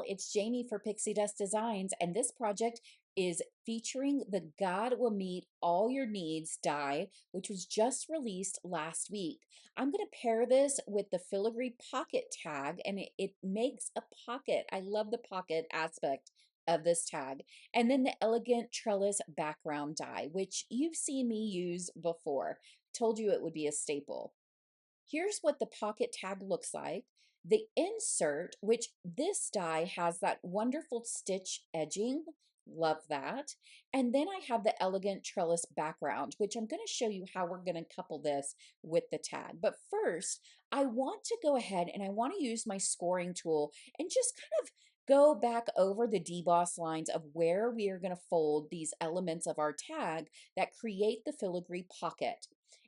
it's Jaemi for Pixi Dust Designs, and this project is featuring the God Will Meet All Your Needs die, which was just released last week. I'm going to pair this with the Filigree Pocket Tag, and it makes a pocket. I love the pocket aspect of this tag. And then the Elegant Trellis Background Die, which you've seen me use before. Told you it would be a staple. Here's what the pocket tag looks like. The insert, which this die has that wonderful stitch edging, love that. And then I have the Elegant Trellis Background, which I'm going to show you how we're going to couple this with the tag. But first, I want to go ahead and I want to use my scoring tool and just kind of go back over the deboss lines of where we are going to fold these elements of our tag that create the filigree pocket.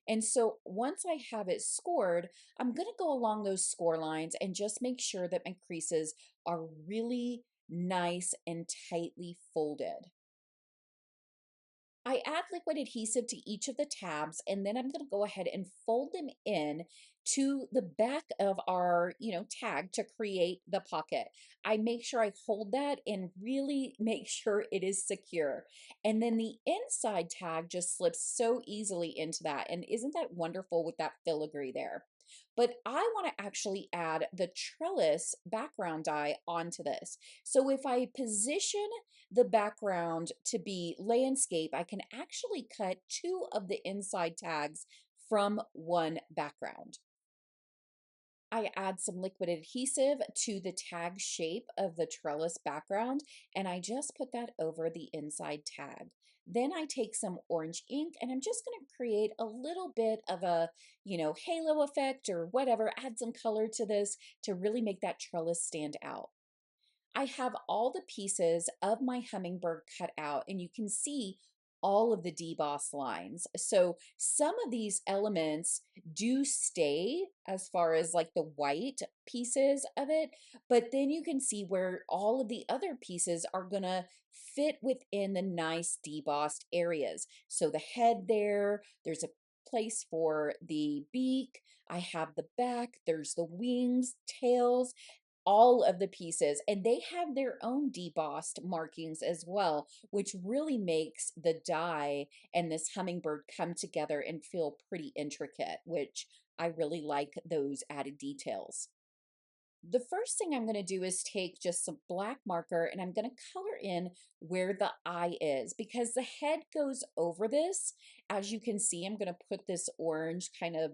And so once I have it scored, I'm going to go along those score lines and just make sure that my creases are really nice and tightly folded. I add liquid adhesive to each of the tabs, and then I'm going to go ahead and fold them in to the back of our, tag to create the pocket. I make sure I hold that and really make sure it is secure. And then the inside tag just slips so easily into that. And isn't that wonderful with that filigree there? But I want to actually add the trellis background die onto this. So if I position the background to be landscape, I can actually cut two of the inside tags from one background. I add some liquid adhesive to the tag shape of the trellis background, and I just put that over the inside tag. Then I take some orange ink and I'm just going to create a little bit of a, halo effect or whatever, add some color to this to really make that trellis stand out. I have all the pieces of my hummingbird cut out, and you can see all of the deboss lines. So some of these elements do stay as far as like the white pieces of it, but then you can see where all of the other pieces are gonna fit within the nice debossed areas. So the head there's a place for the beak, I have the back, there's the wings, tails, all of the pieces, and they have their own debossed markings as well, which really makes the die and this hummingbird come together and feel pretty intricate, which I really like those added details. The first thing I'm going to do is take just some black marker and I'm going to color in where the eye is because the head goes over this. As you can see, I'm going to put this orange kind of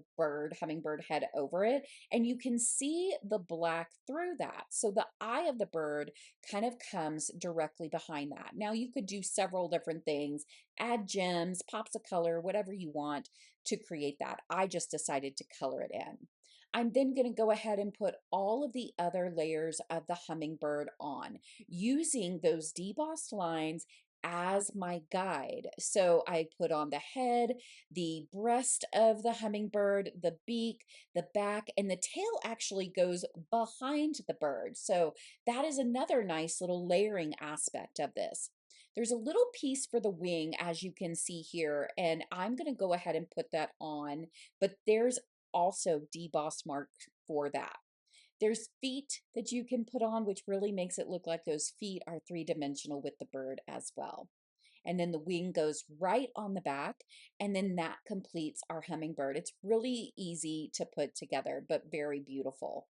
hummingbird head over it, and you can see the black through that. So the eye of the bird kind of comes directly behind that. Now you could do several different things, add gems, pops of color, whatever you want to create that. I just decided to color it in. I'm then going to go ahead and put all of the other layers of the hummingbird on using those debossed lines as my guide. So I put on the head, the breast of the hummingbird, the beak, the back, and the tail actually goes behind the bird. So that is another nice little layering aspect of this. There's a little piece for the wing, as you can see here, and I'm going to go ahead and put that on, but there's also deboss mark for that. There's feet that you can put on, which really makes it look like those feet are three-dimensional with the bird as well. And then the wing goes right on the back, and then that completes our hummingbird. It's really easy to put together, but very beautiful.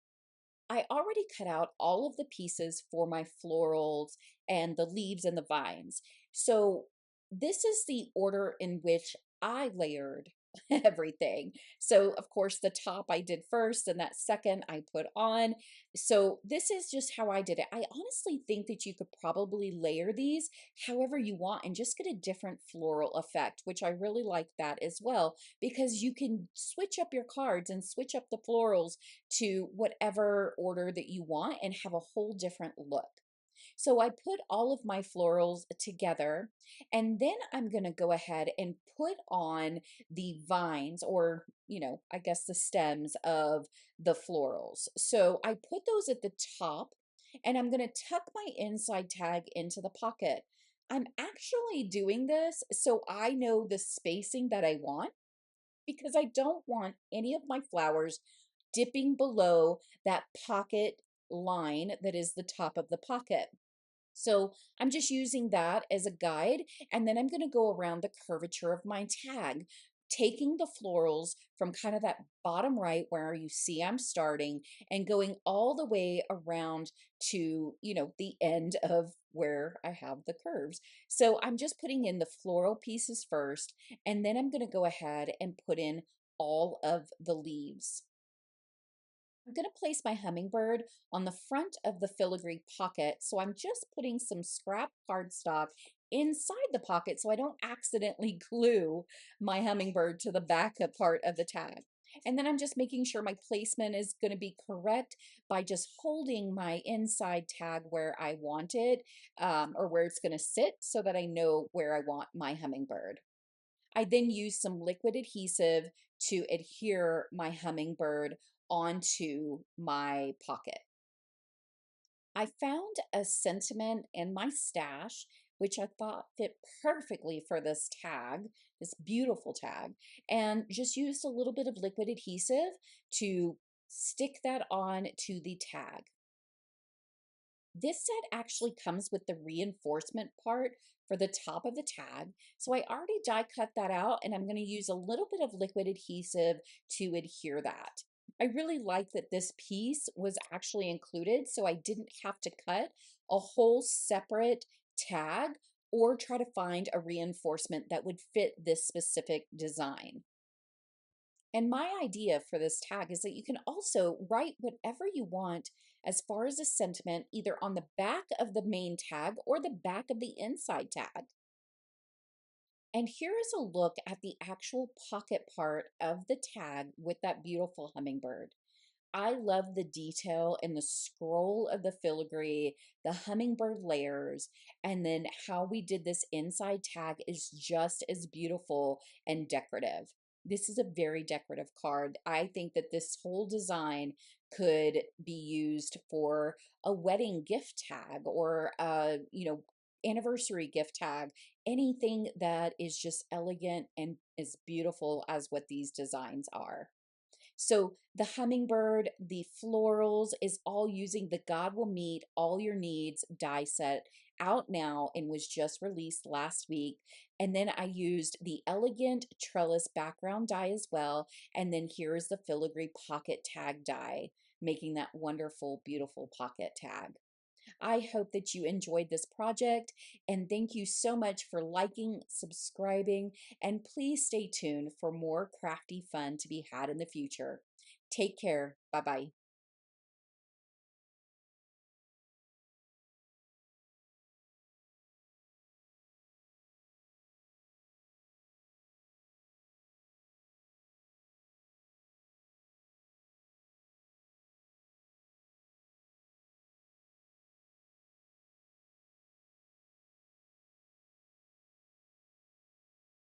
I already cut out all of the pieces for my florals and the leaves and the vines. So this is the order in which I layered everything. So of course the top I did first and that second I put on. So this is just how I did it. I honestly think that you could probably layer these however you want and just get a different floral effect, which I really like that as well, because you can switch up your cards and switch up the florals to whatever order that you want and have a whole different look. So I put all of my florals together, and then I'm going to go ahead and put on the vines, or, I guess the stems of the florals. So I put those at the top, and I'm going to tuck my inside tag into the pocket. I'm actually doing this so I know the spacing that I want, because I don't want any of my flowers dipping below that pocket line that is the top of the pocket. So I'm just using that as a guide, and then I'm going to go around the curvature of my tag, taking the florals from kind of that bottom right where you see I'm starting and going all the way around to, the end of where I have the curves. So I'm just putting in the floral pieces first, and then I'm going to go ahead and put in all of the leaves. I'm going to place my hummingbird on the front of the filigree pocket. So I'm just putting some scrap cardstock inside the pocket so I don't accidentally glue my hummingbird to the back part of the tag. And then I'm just making sure my placement is going to be correct by just holding my inside tag where I want it, or where it's going to sit, so that I know where I want my hummingbird. I then use some liquid adhesive to adhere my hummingbird onto my pocket. I found a sentiment in my stash, which I thought fit perfectly for this tag, this beautiful tag, and just used a little bit of liquid adhesive to stick that on to the tag. This set actually comes with the reinforcement part for the top of the tag. So I already die cut that out, and I'm going to use a little bit of liquid adhesive to adhere that. I really like that this piece was actually included, so I didn't have to cut a whole separate tag or try to find a reinforcement that would fit this specific design. And my idea for this tag is that you can also write whatever you want as far as a sentiment, either on the back of the main tag or the back of the inside tag. And here is a look at the actual pocket part of the tag with that beautiful hummingbird. I love the detail and the scroll of the filigree, the hummingbird layers, and then how we did this inside tag is just as beautiful and decorative. This is a very decorative card. I think that this whole design could be used for a wedding gift tag or a, anniversary gift tag, anything that is just elegant and as beautiful as what these designs are. So the hummingbird, the florals is all using the God Will Meet All Your Needs die set, out now and was just released last week. And then I used the Elegant Trellis Background Die as well. And then here is the Filigree Pocket Tag Die, making that wonderful, beautiful pocket tag. I hope that you enjoyed this project, and thank you so much for liking, subscribing, and please stay tuned for more crafty fun to be had in the future. Take care. Bye bye.